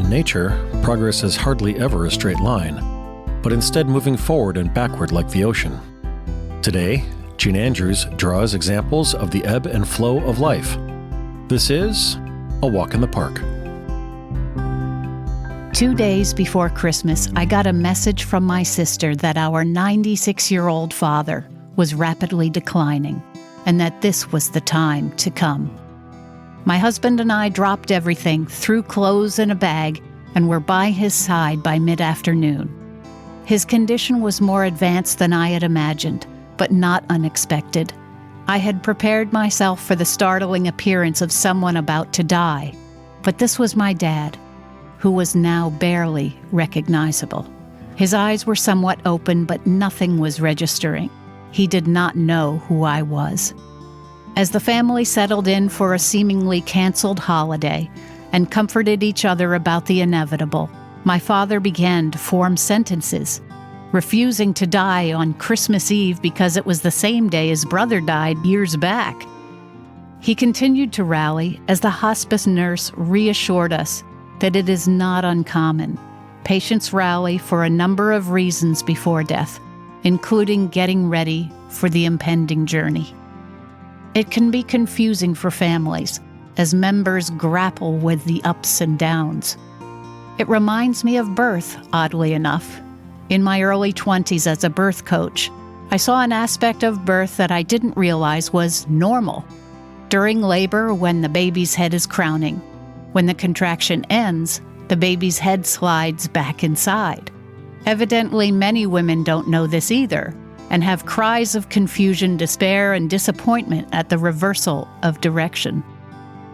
In nature, progress is hardly ever a straight line, but instead moving forward and backward like the ocean. Today, Gene Andrews draws examples of the ebb and flow of life. This is A Walk in the Park. 2 days before Christmas, I got a message from my sister that our 96-year-old father was rapidly declining, and that this was the time to come. My husband and I dropped everything, threw clothes in a bag, and were by his side by mid-afternoon. His condition was more advanced than I had imagined, but not unexpected. I had prepared myself for the startling appearance of someone about to die, but this was my dad, who was now barely recognizable. His eyes were somewhat open, but nothing was registering. He did not know who I was. As the family settled in for a seemingly canceled holiday and comforted each other about the inevitable, my father began to form sentences, refusing to die on Christmas Eve because it was the same day his brother died years back. He continued to rally as the hospice nurse reassured us that it is not uncommon. Patients rally for a number of reasons before death, including getting ready for the impending journey. It can be confusing for families as members grapple with the ups and downs. It reminds me of birth, oddly enough. In my early 20s as a birth coach, I saw an aspect of birth that I didn't realize was normal. During labor, when the baby's head is crowning, when the contraction ends, the baby's head slides back inside. Evidently, many women don't know this either, and have cries of confusion, despair, and disappointment at the reversal of direction.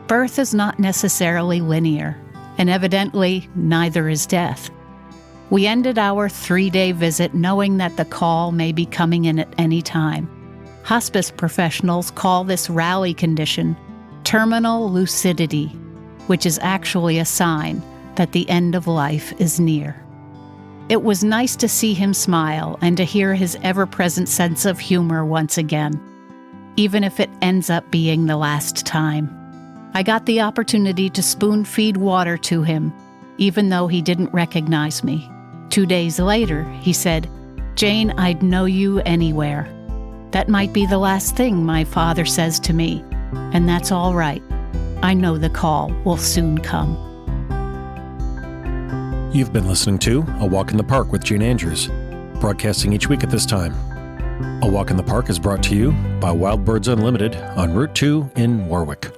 Birth is not necessarily linear, and evidently neither is death. We ended our 3-day visit knowing that the call may be coming in at any time. Hospice professionals call this rally condition terminal lucidity, which is actually a sign that the end of life is near. It was nice to see him smile and to hear his ever-present sense of humor once again, even if it ends up being the last time. I got the opportunity to spoon-feed water to him, even though he didn't recognize me. 2 days later, he said, "Jane, I'd know you anywhere." That might be the last thing my father says to me, and that's all right. I know the call will soon come. You've been listening to A Walk in the Park with Gene Andrews, broadcasting each week at this time. A Walk in the Park is brought to you by Wild Birds Unlimited on Route 2 in Warwick.